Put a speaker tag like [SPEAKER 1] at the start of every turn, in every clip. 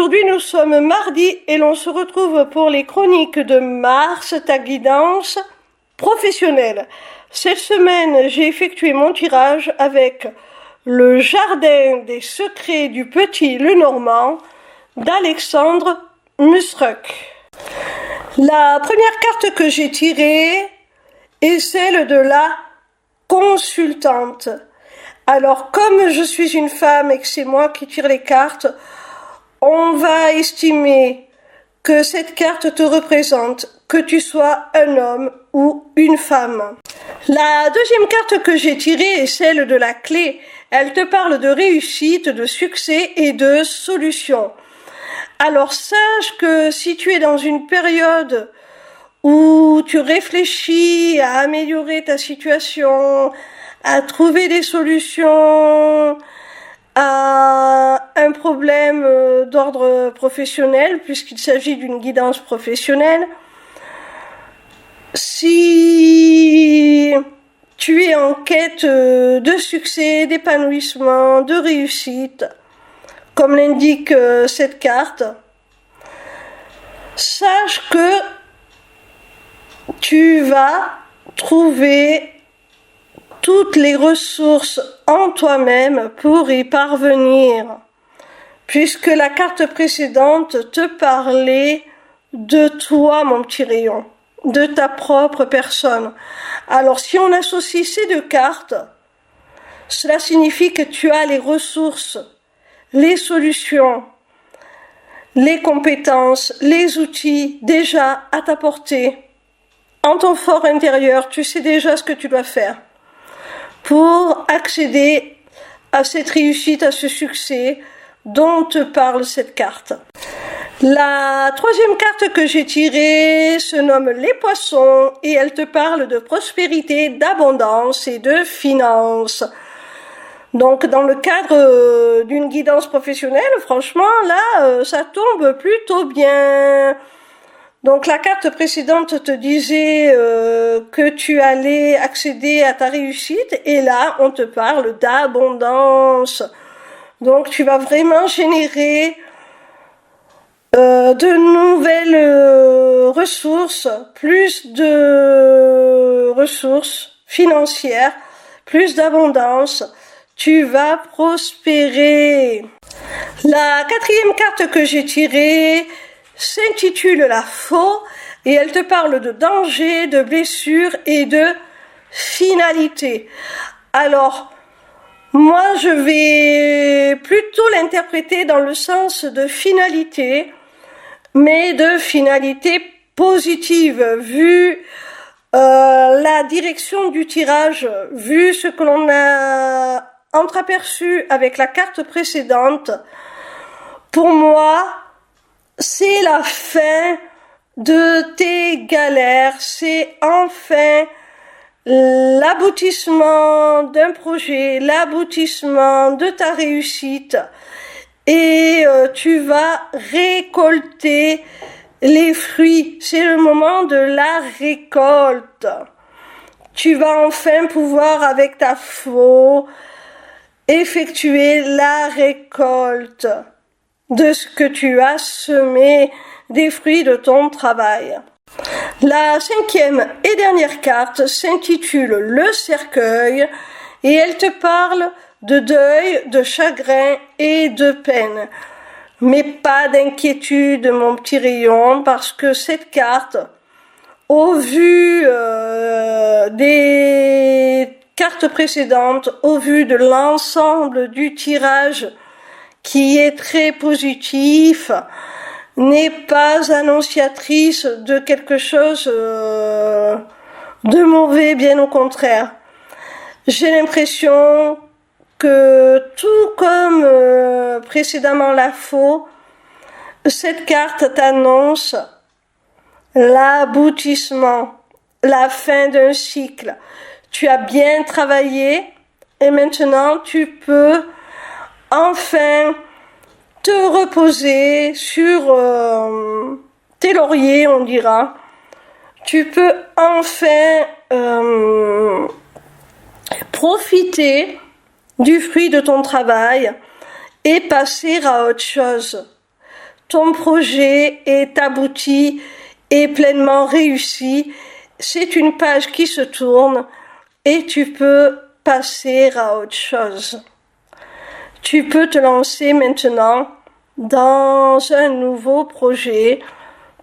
[SPEAKER 1] Aujourd'hui, nous sommes mardi et l'on se retrouve pour les chroniques de Mars, ta guidance professionnelle. Cette semaine, j'ai effectué mon tirage avec le jardin des secrets du petit Lenormand d'Alexandre Musruck. La première carte que j'ai tirée est celle de la consultante. Alors, comme je suis une femme et que c'est moi qui tire les cartes, on va estimer que cette carte te représente, que tu sois un homme ou une femme. La deuxième carte que j'ai tirée est celle de la clé. Elle te parle de réussite, de succès et de solution. Alors sache que si tu es dans une période où tu réfléchis à améliorer ta situation, à trouver des solutions à un problème d'ordre professionnel, puisqu'il s'agit d'une guidance professionnelle, si tu es en quête de succès, d'épanouissement, de réussite, comme l'indique cette carte, sache que tu vas trouver toutes les ressources en toi-même pour y parvenir, puisque la carte précédente te parlait de toi, mon petit rayon, de ta propre personne. Alors si on associe ces deux cartes, cela signifie que tu as les ressources, les solutions, les compétences, les outils déjà à ta portée. En ton fort intérieur, tu sais déjà ce que tu dois faire pour accéder à cette réussite, à ce succès dont te parle cette carte. La troisième carte que j'ai tirée se nomme les poissons et elle te parle de prospérité, d'abondance et de finances. Donc dans le cadre d'une guidance professionnelle, franchement là, ça tombe plutôt bien. Donc la carte précédente te disait que tu allais accéder à ta réussite et là on te parle d'abondance. Donc tu vas vraiment générer de nouvelles ressources, plus de ressources financières, plus d'abondance. Tu vas prospérer. La quatrième carte que j'ai tirée s'intitule La Faux et elle te parle de danger, de blessure et de finalité. Alors, moi je vais plutôt l'interpréter dans le sens de finalité, mais de finalité positive, vu la direction du tirage, vu ce que l'on a entreaperçu avec la carte précédente. Pour moi, c'est la fin de tes galères, c'est enfin l'aboutissement d'un projet, l'aboutissement de ta réussite et tu vas récolter les fruits. C'est le moment de la récolte. Tu vas enfin pouvoir avec ta faux effectuer la récolte de ce que tu as semé, des fruits de ton travail. La cinquième et dernière carte s'intitule Le Cercueil et elle te parle de deuil, de chagrin et de peine. Mais pas d'inquiétude, mon petit rayon, parce que cette carte, au vu des cartes précédentes, au vu de l'ensemble du tirage qui est très positif, n'est pas annonciatrice de quelque chose de mauvais, bien au contraire. J'ai l'impression que tout comme précédemment la faux, cette carte t'annonce l'aboutissement, la fin d'un cycle. Tu as bien travaillé et maintenant tu peux enfin te reposer sur tes lauriers, on dira. Tu peux enfin profiter du fruit de ton travail et passer à autre chose. ton projet est abouti et pleinement réussi. C'est une page qui se tourne et tu peux passer à autre chose. Tu peux te lancer maintenant dans un nouveau projet,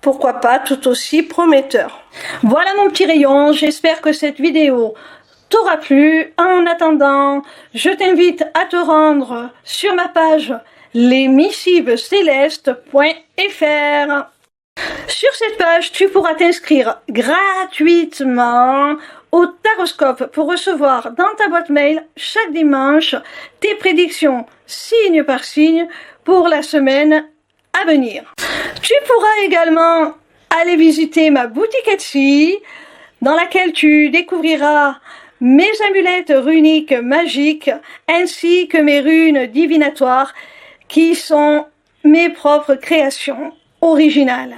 [SPEAKER 1] pourquoi pas tout aussi prometteur. Voilà mon petit rayon, j'espère que cette vidéo t'aura plu. En attendant, je t'invite à te rendre sur ma page lesmissivescélestes.fr. Sur cette page, tu pourras t'inscrire gratuitement au Taroscope pour recevoir dans ta boîte mail chaque dimanche tes prédictions signe par signe pour la semaine à venir. Tu pourras également aller visiter ma boutique Etsy dans laquelle tu découvriras mes amulettes runiques magiques ainsi que mes runes divinatoires qui sont mes propres créations originales.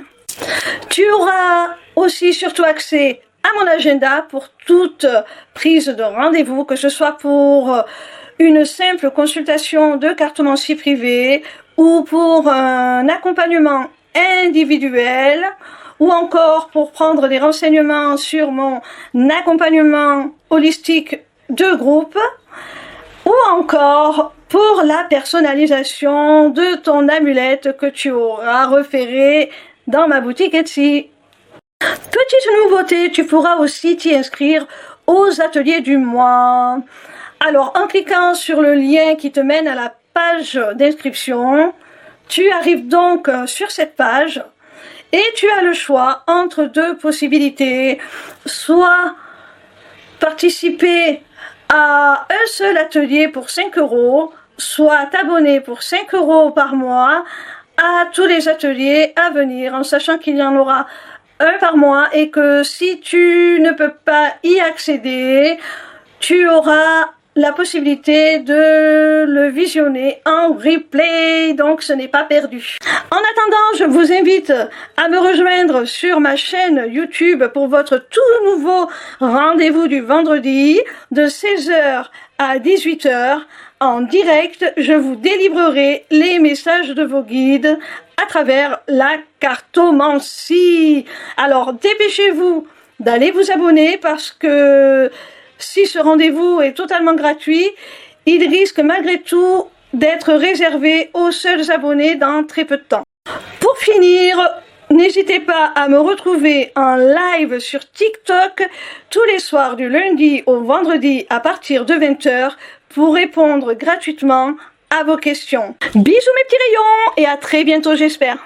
[SPEAKER 1] Tu auras aussi surtout accès à mon agenda pour toute prise de rendez-vous, que ce soit pour une simple consultation de cartomancie privée ou pour un accompagnement individuel ou encore pour prendre des renseignements sur mon accompagnement holistique de groupe ou encore pour la personnalisation de ton amulette que tu auras repérée dans ma boutique Etsy. Petite nouveauté, tu pourras aussi t'y inscrire aux ateliers du mois. Alors, en cliquant sur le lien qui te mène à la page d'inscription, tu arrives donc sur cette page et tu as le choix entre deux possibilités. Soit participer à un seul atelier pour 5 €, soit t'abonner pour 5 € par mois à tous les ateliers à venir, en sachant qu'il y en aura un par mois et que si tu ne peux pas y accéder, tu auras la possibilité de le visionner en replay, donc ce n'est pas perdu. En attendant, je vous invite à me rejoindre sur ma chaîne YouTube pour votre tout nouveau rendez-vous du vendredi de 16 h à 18 h. En direct, je vous délivrerai les messages de vos guides à travers la cartomancie. Alors, dépêchez-vous d'aller vous abonner parce que si ce rendez-vous est totalement gratuit, il risque malgré tout d'être réservé aux seuls abonnés dans très peu de temps. Pour finir, n'hésitez pas à me retrouver en live sur TikTok tous les soirs du lundi au vendredi à partir de 20 h pour répondre gratuitement à vos questions. Bisous mes petits rayons et à très bientôt j'espère.